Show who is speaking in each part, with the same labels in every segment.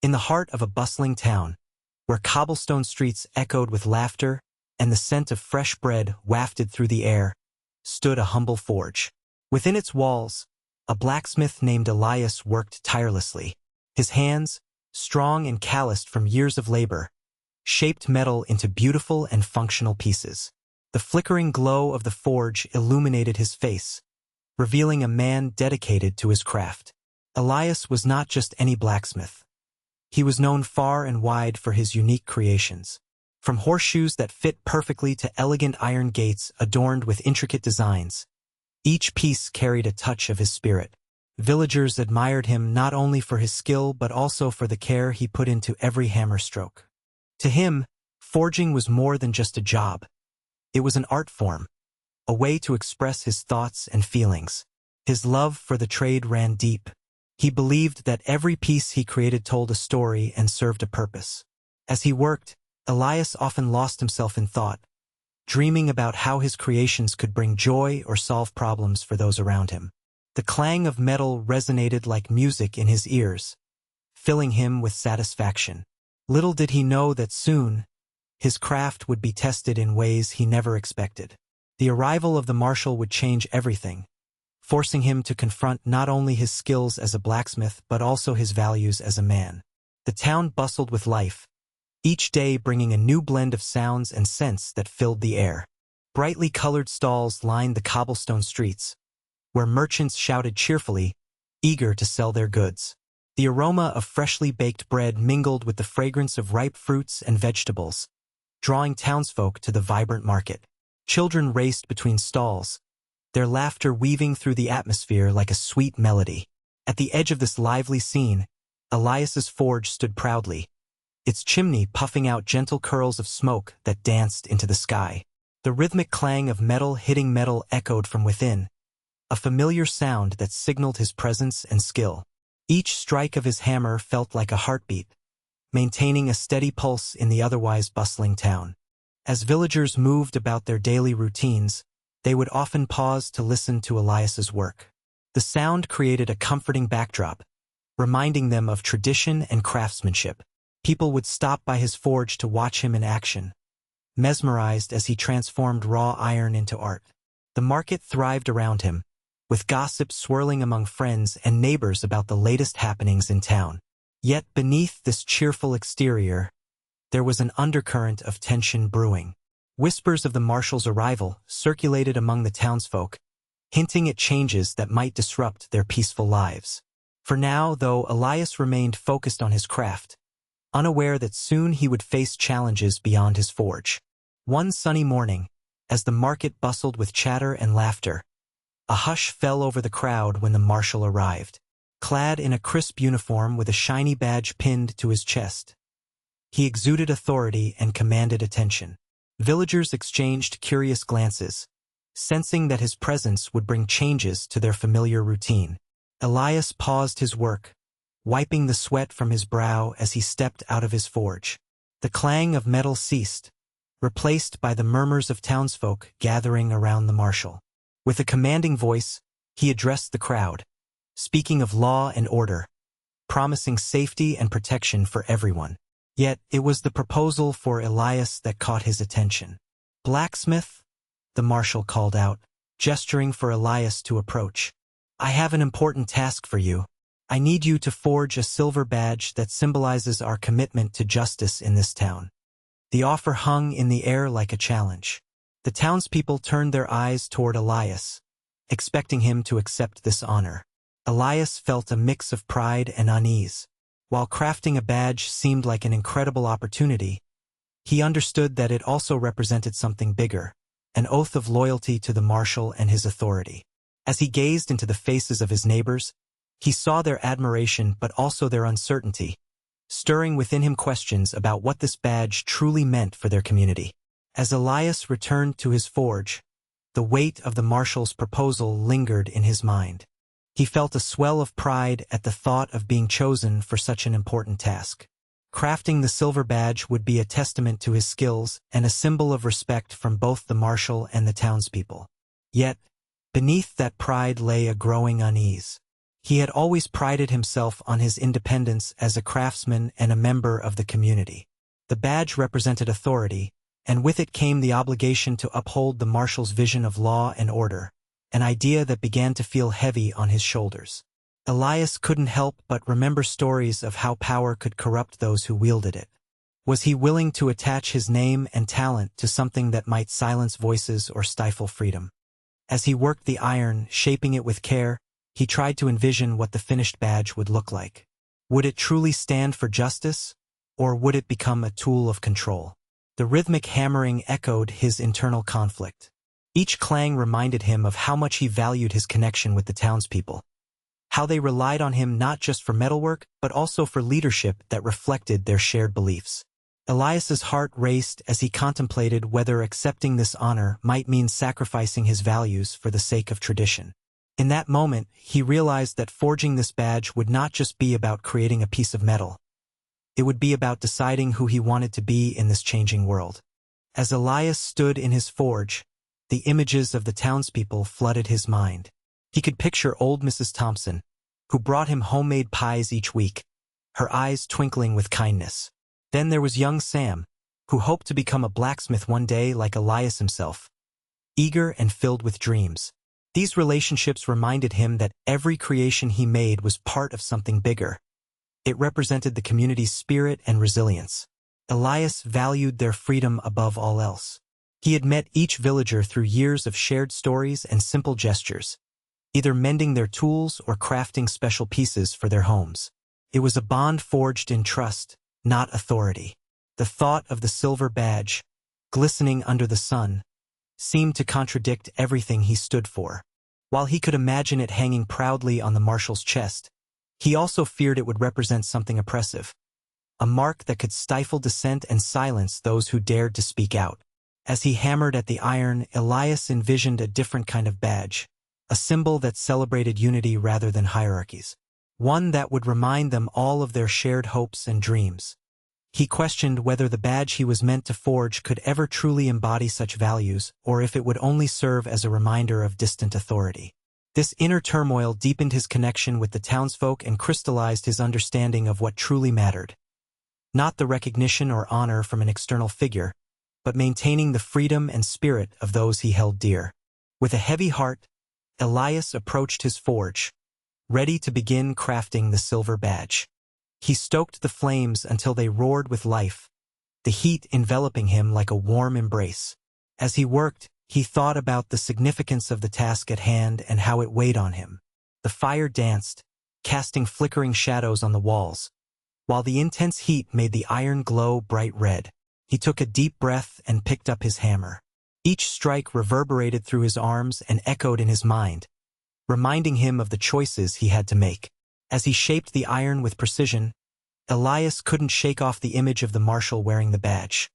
Speaker 1: In the heart of a bustling town, where cobblestone streets echoed with laughter and the scent of fresh bread wafted through the air, stood a humble forge. Within its walls, a blacksmith named Elias worked tirelessly. His hands, strong and calloused from years of labor, shaped metal into beautiful and functional pieces. The flickering glow of the forge illuminated his face, revealing a man dedicated to his craft. Elias was not just any blacksmith. He was known far and wide for his unique creations. From horseshoes that fit perfectly to elegant iron gates adorned with intricate designs, each piece carried a touch of his spirit. Villagers admired him not only for his skill but also for the care he put into every hammer stroke. To him, forging was more than just a job. It was an art form, a way to express his thoughts and feelings. His love for the trade ran deep. He believed that every piece he created told a story and served a purpose. As he worked, Elias often lost himself in thought, dreaming about how his creations could bring joy or solve problems for those around him. The clang of metal resonated like music in his ears, filling him with satisfaction. Little did he know that soon, his craft would be tested in ways he never expected. The arrival of the marshal would change everything, forcing him to confront not only his skills as a blacksmith but also his values as a man. The town bustled with life, each day bringing a new blend of sounds and scents that filled the air. Brightly colored stalls lined the cobblestone streets, where merchants shouted cheerfully, eager to sell their goods. The aroma of freshly baked bread mingled with the fragrance of ripe fruits and vegetables, drawing townsfolk to the vibrant market. Children raced between stalls, their laughter weaving through the atmosphere like a sweet melody. At the edge of this lively scene, Elias's forge stood proudly, its chimney puffing out gentle curls of smoke that danced into the sky. The rhythmic clang of metal hitting metal echoed from within, a familiar sound that signaled his presence and skill. Each strike of his hammer felt like a heartbeat, maintaining a steady pulse in the otherwise bustling town. As villagers moved about their daily routines, they would often pause to listen to Elias's work. The sound created a comforting backdrop, reminding them of tradition and craftsmanship. People would stop by his forge to watch him in action, mesmerized as he transformed raw iron into art. The market thrived around him, with gossip swirling among friends and neighbors about the latest happenings in town. Yet beneath this cheerful exterior, there was an undercurrent of tension brewing. Whispers of the marshal's arrival circulated among the townsfolk, hinting at changes that might disrupt their peaceful lives. For now, though, Elias remained focused on his craft, unaware that soon he would face challenges beyond his forge. One sunny morning, as the market bustled with chatter and laughter, a hush fell over the crowd when the marshal arrived. Clad in a crisp uniform with a shiny badge pinned to his chest, he exuded authority and commanded attention. Villagers exchanged curious glances, sensing that his presence would bring changes to their familiar routine. Elias paused his work, wiping the sweat from his brow as he stepped out of his forge. The clang of metal ceased, replaced by the murmurs of townsfolk gathering around the marshal. With a commanding voice, he addressed the crowd, speaking of law and order, promising safety and protection for everyone. Yet it was the proposal for Elias that caught his attention. "Blacksmith," the marshal called out, gesturing for Elias to approach. "I have an important task for you. I need you to forge a silver badge that symbolizes our commitment to justice in this town." The offer hung in the air like a challenge. The townspeople turned their eyes toward Elias, expecting him to accept this honor. Elias felt a mix of pride and unease. While crafting a badge seemed like an incredible opportunity, he understood that it also represented something bigger, an oath of loyalty to the marshal and his authority. As he gazed into the faces of his neighbors, he saw their admiration but also their uncertainty, stirring within him questions about what this badge truly meant for their community. As Elias returned to his forge, the weight of the marshal's proposal lingered in his mind. He felt a swell of pride at the thought of being chosen for such an important task. Crafting the silver badge would be a testament to his skills and a symbol of respect from both the marshal and the townspeople. Yet, beneath that pride lay a growing unease. He had always prided himself on his independence as a craftsman and a member of the community. The badge represented authority, and with it came the obligation to uphold the marshal's vision of law and order, an idea that began to feel heavy on his shoulders. Elias couldn't help but remember stories of how power could corrupt those who wielded it. Was he willing to attach his name and talent to something that might silence voices or stifle freedom? As he worked the iron, shaping it with care, he tried to envision what the finished badge would look like. Would it truly stand for justice, or would it become a tool of control? The rhythmic hammering echoed his internal conflict. Each clang reminded him of how much he valued his connection with the townspeople, how they relied on him not just for metalwork, but also for leadership that reflected their shared beliefs. Elias's heart raced as he contemplated whether accepting this honor might mean sacrificing his values for the sake of tradition. In that moment, he realized that forging this badge would not just be about creating a piece of metal. It would be about deciding who he wanted to be in this changing world. As Elias stood in his forge, the images of the townspeople flooded his mind. He could picture old Mrs. Thompson, who brought him homemade pies each week, her eyes twinkling with kindness. Then there was young Sam, who hoped to become a blacksmith one day like Elias himself, eager and filled with dreams. These relationships reminded him that every creation he made was part of something bigger. It represented the community's spirit and resilience. Elias valued their freedom above all else. He had met each villager through years of shared stories and simple gestures, either mending their tools or crafting special pieces for their homes. It was a bond forged in trust, not authority. The thought of the silver badge, glistening under the sun, seemed to contradict everything he stood for. While he could imagine it hanging proudly on the marshal's chest, he also feared it would represent something oppressive, a mark that could stifle dissent and silence those who dared to speak out. As he hammered at the iron, Elias envisioned a different kind of badge, a symbol that celebrated unity rather than hierarchies, one that would remind them all of their shared hopes and dreams. He questioned whether the badge he was meant to forge could ever truly embody such values, or if it would only serve as a reminder of distant authority. This inner turmoil deepened his connection with the townsfolk and crystallized his understanding of what truly mattered. Not the recognition or honor from an external figure, but maintaining the freedom and spirit of those he held dear. With a heavy heart, Elias approached his forge, ready to begin crafting the silver badge. He stoked the flames until they roared with life, the heat enveloping him like a warm embrace. As he worked, he thought about the significance of the task at hand and how it weighed on him. The fire danced, casting flickering shadows on the walls, while the intense heat made the iron glow bright red. He took a deep breath and picked up his hammer. Each strike reverberated through his arms and echoed in his mind, reminding him of the choices he had to make. As he shaped the iron with precision, Elias couldn't shake off the image of the marshal wearing the badge.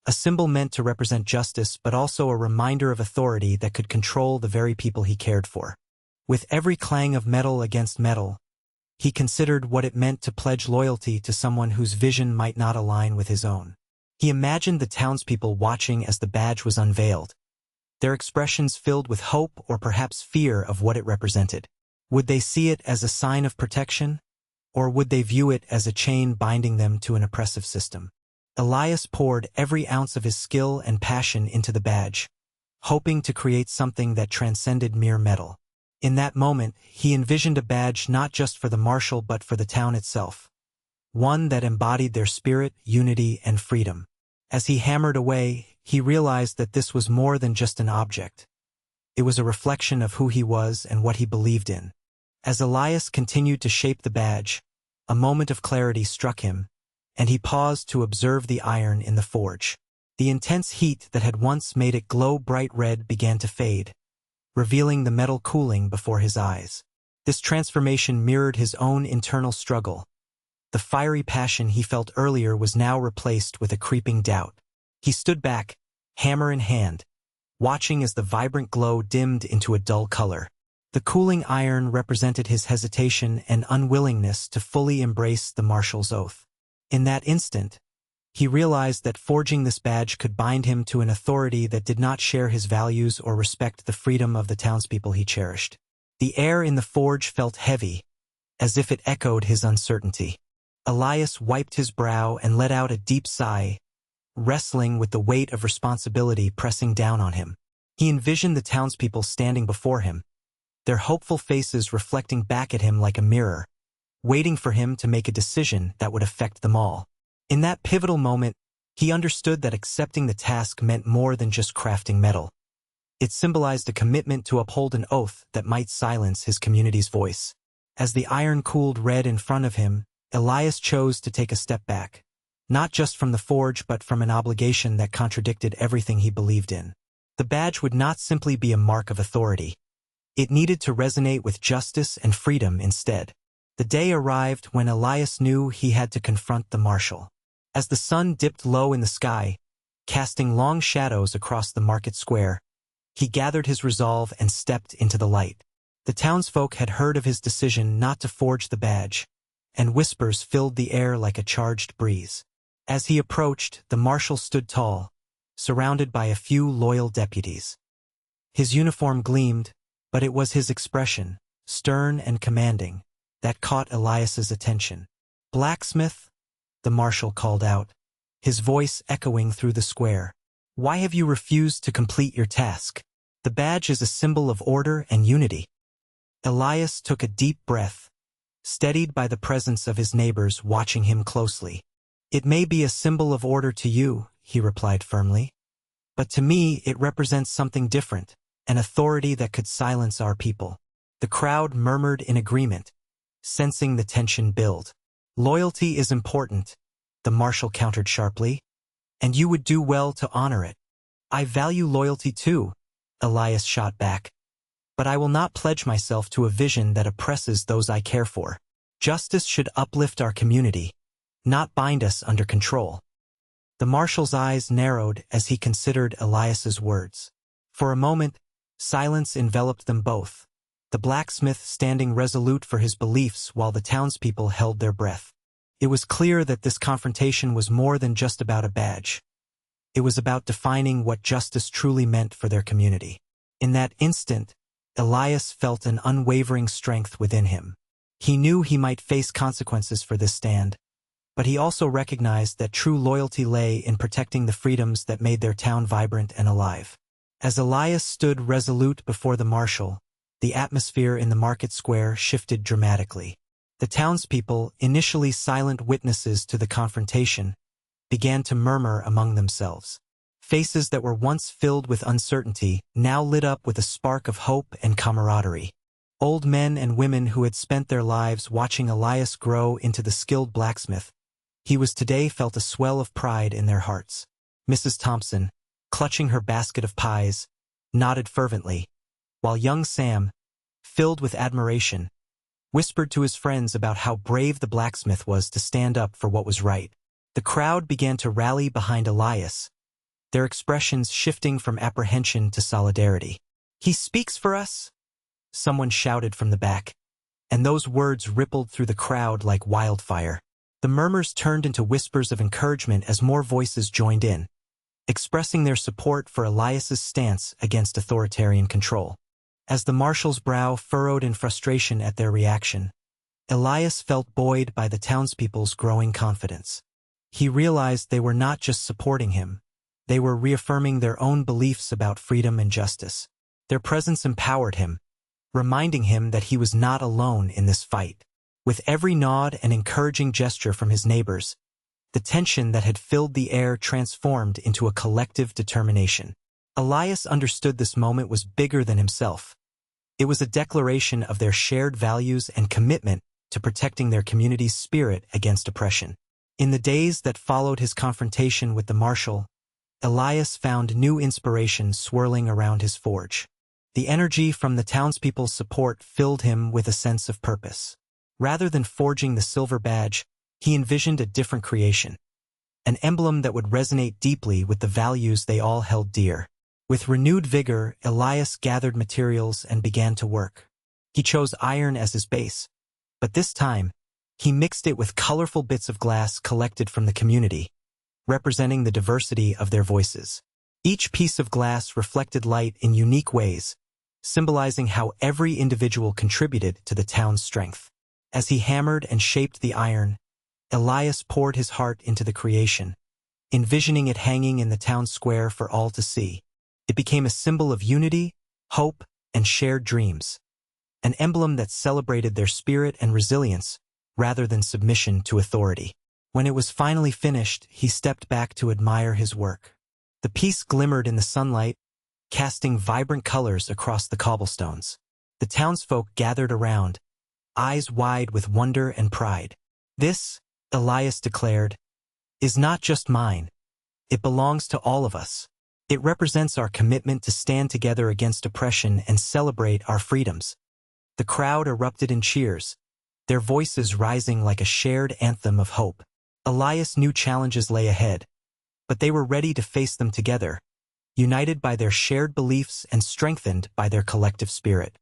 Speaker 1: A symbol meant to represent justice, but also a reminder of authority that could control the very people he cared for. With every clang of metal against metal, he considered what it meant to pledge loyalty to someone whose vision might not align with his own. He imagined the townspeople watching as the badge was unveiled, their expressions filled with hope or perhaps fear of what it represented. Would they see it as a sign of protection, or would they view it as a chain binding them to an oppressive system? Elias poured every ounce of his skill and passion into the badge, hoping to create something that transcended mere metal. In that moment, he envisioned a badge not just for the marshal but for the town itself, one that embodied their spirit, unity, and freedom. As he hammered away, he realized that this was more than just an object. It was a reflection of who he was and what he believed in. As Elias continued to shape the badge, a moment of clarity struck him, and he paused to observe the iron in the forge. The intense heat that had once made it glow bright red began to fade, revealing the metal cooling before his eyes. This transformation mirrored his own internal struggle. The fiery passion he felt earlier was now replaced with a creeping doubt. He stood back, hammer in hand, watching as the vibrant glow dimmed into a dull color. The cooling iron represented his hesitation and unwillingness to fully embrace the marshal's oath. In that instant, he realized that forging this badge could bind him to an authority that did not share his values or respect the freedom of the townspeople he cherished. The air in the forge felt heavy, as if it echoed his uncertainty. Elias wiped his brow and let out a deep sigh, wrestling with the weight of responsibility pressing down on him. He envisioned the townspeople standing before him, their hopeful faces reflecting back at him like a mirror, waiting for him to make a decision that would affect them all. In that pivotal moment, he understood that accepting the task meant more than just crafting metal. It symbolized a commitment to uphold an oath that might silence his community's voice. As the iron cooled red in front of him, Elias chose to take a step back, not just from the forge but from an obligation that contradicted everything he believed in. The badge would not simply be a mark of authority. It needed to resonate with justice and freedom instead. The day arrived when Elias knew he had to confront the marshal. As the sun dipped low in the sky, casting long shadows across the market square, he gathered his resolve and stepped into the light. The townsfolk had heard of his decision not to forge the badge, and whispers filled the air like a charged breeze. As he approached, the marshal stood tall, surrounded by a few loyal deputies. His uniform gleamed, but it was his expression, stern and commanding, that caught Elias's attention. "Blacksmith," the marshal called out, his voice echoing through the square. "Why have you refused to complete your task? The badge is a symbol of order and unity." Elias took a deep breath, steadied by the presence of his neighbors watching him closely. "It may be a symbol of order to you," he replied firmly, "but to me it represents something different, an authority that could silence our people." The crowd murmured in agreement, sensing the tension build. "Loyalty is important," the marshal countered sharply, "and you would do well to honor it." "I value loyalty too," Elias shot back, "but I will not pledge myself to a vision that oppresses those I care for. Justice should uplift our community, not bind us under control." The marshal's eyes narrowed as he considered Elias's words. For a moment, silence enveloped them both, the blacksmith standing resolute for his beliefs while the townspeople held their breath. It was clear that this confrontation was more than just about a badge. It was about defining what justice truly meant for their community. In that instant, Elias felt an unwavering strength within him. He knew he might face consequences for this stand, but he also recognized that true loyalty lay in protecting the freedoms that made their town vibrant and alive. As Elias stood resolute before the marshal, the atmosphere in the market square shifted dramatically. The townspeople, initially silent witnesses to the confrontation, began to murmur among themselves. Faces that were once filled with uncertainty now lit up with a spark of hope and camaraderie. Old men and women who had spent their lives watching Elias grow into the skilled blacksmith he was today felt a swell of pride in their hearts. Mrs. Thompson, clutching her basket of pies, nodded fervently, while young Sam, filled with admiration, whispered to his friends about how brave the blacksmith was to stand up for what was right. The crowd began to rally behind Elias, their expressions shifting from apprehension to solidarity. "He speaks for us," someone shouted from the back, and those words rippled through the crowd like wildfire. The murmurs turned into whispers of encouragement as more voices joined in, expressing their support for Elias's stance against authoritarian control. As the marshal's brow furrowed in frustration at their reaction, Elias felt buoyed by the townspeople's growing confidence. He realized they were not just supporting him, they were reaffirming their own beliefs about freedom and justice. Their presence empowered him, reminding him that he was not alone in this fight. With every nod and encouraging gesture from his neighbors, the tension that had filled the air transformed into a collective determination. Elias understood this moment was bigger than himself. It was a declaration of their shared values and commitment to protecting their community's spirit against oppression. In the days that followed his confrontation with the marshal, Elias found new inspiration swirling around his forge. The energy from the townspeople's support filled him with a sense of purpose. Rather than forging the silver badge, he envisioned a different creation, an emblem that would resonate deeply with the values they all held dear. With renewed vigor, Elias gathered materials and began to work. He chose iron as his base, but this time, he mixed it with colorful bits of glass collected from the community, representing the diversity of their voices. Each piece of glass reflected light in unique ways, symbolizing how every individual contributed to the town's strength. As he hammered and shaped the iron, Elias poured his heart into the creation, envisioning it hanging in the town square for all to see. It became a symbol of unity, hope, and shared dreams, an emblem that celebrated their spirit and resilience rather than submission to authority. When it was finally finished, he stepped back to admire his work. The piece glimmered in the sunlight, casting vibrant colors across the cobblestones. The townsfolk gathered around, eyes wide with wonder and pride. "This," Elias declared, "is not just mine. It belongs to all of us. It represents our commitment to stand together against oppression and celebrate our freedoms." The crowd erupted in cheers, their voices rising like a shared anthem of hope. Elias knew challenges lay ahead, but they were ready to face them together, united by their shared beliefs and strengthened by their collective spirit.